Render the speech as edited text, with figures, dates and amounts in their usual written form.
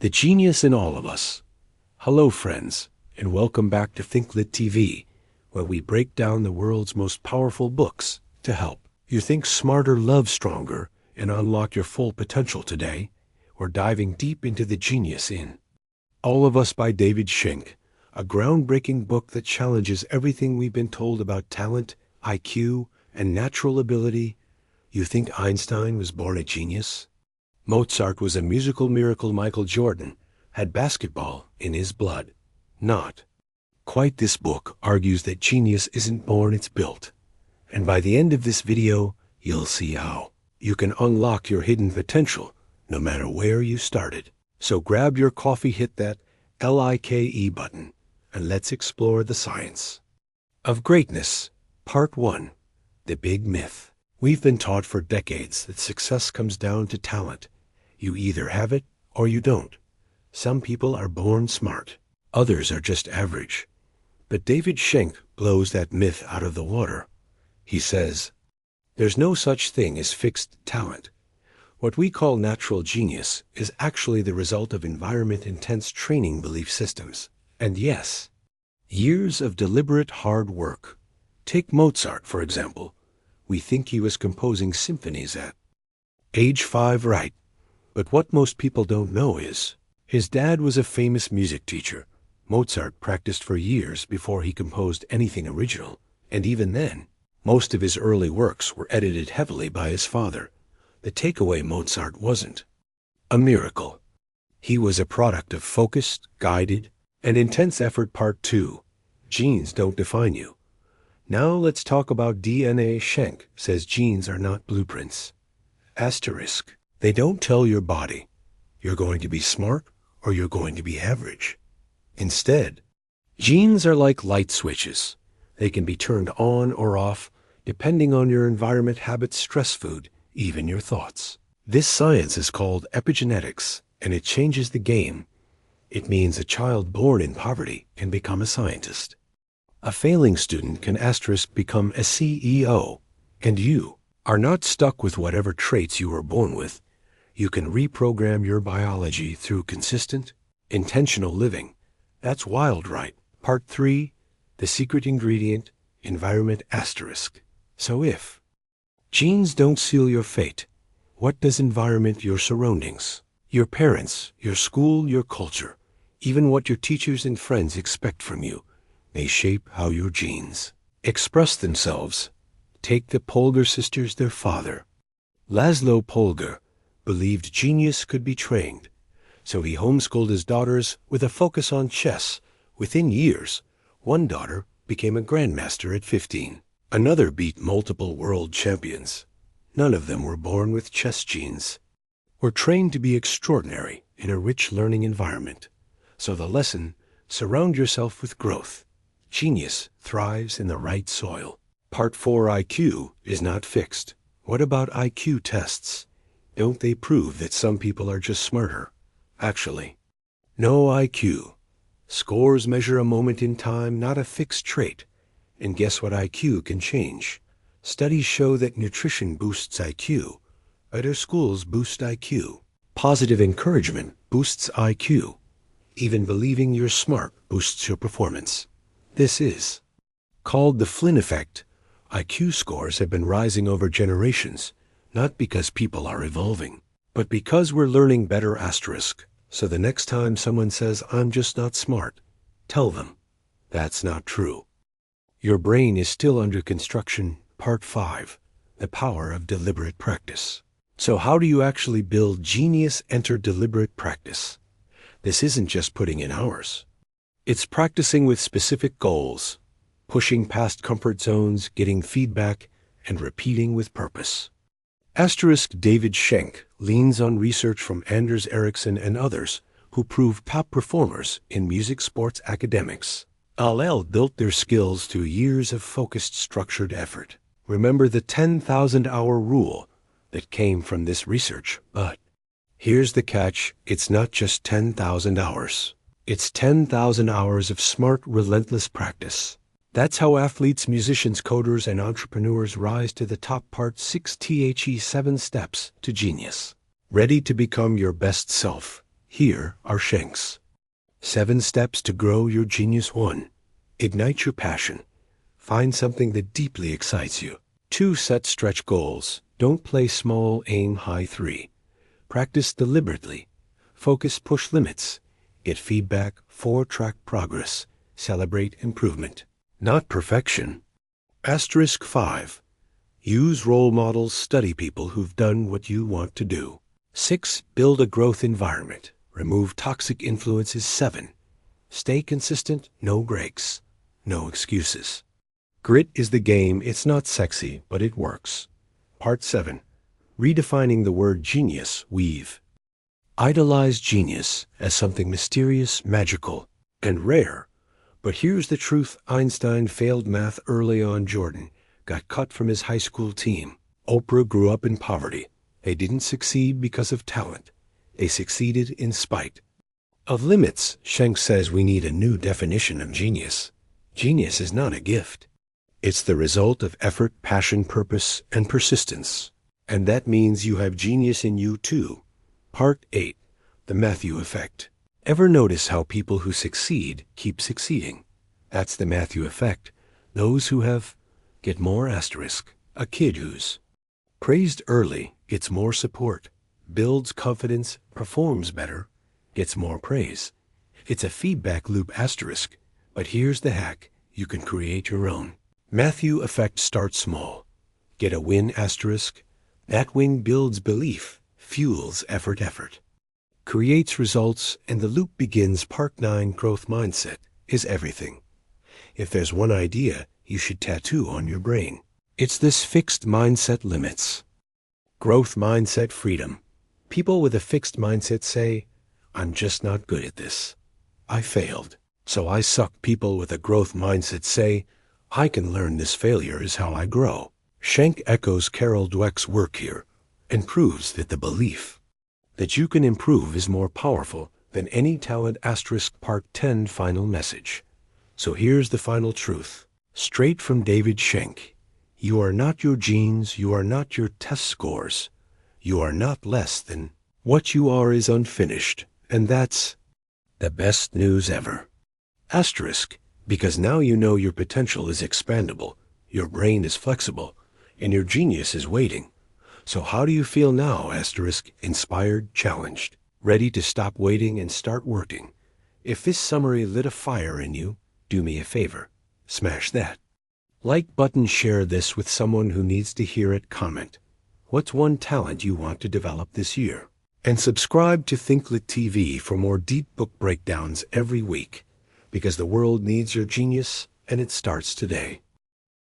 The genius in all of us. Hello, friends, and welcome back to ThinkLitTV, where we break down the world's most powerful books to help you think smarter, love stronger, and unlock your full potential. Today, we're diving deep into The Genius in All of Us by David Shenk, a groundbreaking book that challenges everything we've been told about talent, IQ, and natural ability. You think Einstein was born a genius? Mozart was a musical miracle. Michael Jordan had basketball in his blood. Not quite. This book argues that genius isn't born, it's built. And by the end of this video, you'll see how you can unlock your hidden potential, no matter where you started. So grab your coffee, hit that like button, and let's explore the science of greatness. Part 1. The Big Myth. We've been taught for decades that success comes down to talent. You either have it or you don't. Some people are born smart. Others are just average. But David Shenk blows that myth out of the water. He says, there's no such thing as fixed talent. What we call natural genius is actually the result of environment-intense training belief systems. And yes, years of deliberate hard work. Take Mozart, for example. We think he was composing symphonies at age 5, right? But what most people don't know is, his dad was a famous music teacher. Mozart practiced for years before he composed anything original, and even then, most of his early works were edited heavily by his father. The takeaway: Mozart wasn't a miracle. He was a product of focused, guided, and intense effort. Part 2. Genes don't define you. Now let's talk about DNA. Shenk says genes are not blueprints. Asterisk. They don't tell your body you're going to be smart or you're going to be average. Instead, genes are like light switches. They can be turned on or off depending on your environment, habits, stress, food, even your thoughts. This science is called epigenetics, and it changes the game. It means a child born in poverty can become a scientist. A failing student can become a CEO. And you are not stuck with whatever traits you were born with. You can reprogram your biology through consistent, intentional living. That's wild, right? Part 3. The secret ingredient, environment. Asterisk. So if genes don't seal your fate, what does environment, your surroundings, your parents, your school, your culture, even what your teachers and friends expect from you, may shape how your genes express themselves. Take the Polgar sisters, their father, Laszlo Polgar, believed genius could be trained, so he homeschooled his daughters with a focus on chess. Within years, one daughter became a grandmaster at 15. Another beat multiple world champions. None of them were born with chess genes. We're trained to be extraordinary in a rich learning environment. So the lesson: surround yourself with growth. Genius thrives in the right soil. Part 4. IQ is not fixed. What about IQ tests? Don't they prove that some people are just smarter? Actually, no. IQ scores measure a moment in time, not a fixed trait. And guess what? IQ can change. Studies show that nutrition boosts IQ. Better schools boost IQ. Positive encouragement boosts IQ. Even believing you're smart boosts your performance. This is called the Flynn effect. IQ scores have been rising over generations, not because people are evolving, but because we're learning better. Asterisk. So the next time someone says, I'm just not smart, tell them that's not true. Your brain is still under construction. Part 5. The power of deliberate practice. So how do you actually build genius? Enter deliberate practice. This isn't just putting in hours. It's practicing with specific goals, pushing past comfort zones, getting feedback, and repeating with purpose. Asterisk. David Shenk leans on research from Anders Ericsson and others who proved top performers in music, sports, academics. All built their skills through years of focused, structured effort. Remember the 10,000-hour rule that came from this research. But here's the catch: it's not just 10,000 hours. It's 10,000 hours of smart, relentless practice. That's how athletes, musicians, coders, and entrepreneurs rise to the top. Part 6. 7 steps to genius. Ready to become your best self? Here are Shenk's 7 steps to grow your genius. 1. Ignite your passion. Find something that deeply excites you. 2. Set stretch goals. Don't play small, aim high. 3. Practice deliberately. Focus, push limits. Get feedback. 4. Track progress. Celebrate improvement, not perfection. 5. Use role models. Study people who've done what you want to do. 6. Build a growth environment. Remove toxic influences. 7. Stay consistent. No breaks. No excuses. Grit is the game. It's not sexy, but it works. Part 7. Redefining the word genius. Weave. Idolize genius as something mysterious, magical, and rare. But here's the truth. Einstein failed math early on. Jordan got cut from his high school team. Oprah grew up in poverty. They didn't succeed because of talent. They succeeded in spite of limits. Shenk says we need a new definition of genius. Genius is not a gift. It's the result of effort, passion, purpose, and persistence. And that means you have genius in you too. Part 8. The Matthew Effect. Ever notice how people who succeed keep succeeding? That's the Matthew Effect. Those who have get more asterisk. A kid who's praised early gets more support, builds confidence, performs better, gets more praise. It's a feedback loop asterisk. But here's the hack. You can create your own. Matthew Effect. Start small. Get a win asterisk. That win builds belief, fuels effort. Creates results, and the loop begins. Part 9. Growth mindset is everything. If there's one idea you should tattoo on your brain, it's this: fixed mindset limits. Growth mindset. Freedom. People with a fixed mindset say, I'm just not good at this. I failed, so I suck. People with a growth mindset say, I can learn. This failure is how I grow. Shenk echoes Carol Dweck's work here and proves that the belief that you can improve is more powerful than any talent asterisk. Part 10. Final message. So here's the final truth, straight from David Shenk. You are not your genes. You are not your test scores. You are not less than. What you are is unfinished, and that's the best news ever. Asterisk, because now you know your potential is expandable, your brain is flexible, and your genius is waiting. So how do you feel now? Asterisk. Inspired, challenged, ready to stop waiting and start working. If this summary lit a fire in you, do me a favor. Smash that like button. Share this with someone who needs to hear it. Comment, what's one talent you want to develop this year? And subscribe to ThinkLitTV for more deep book breakdowns every week. Because the world needs your genius, and it starts today.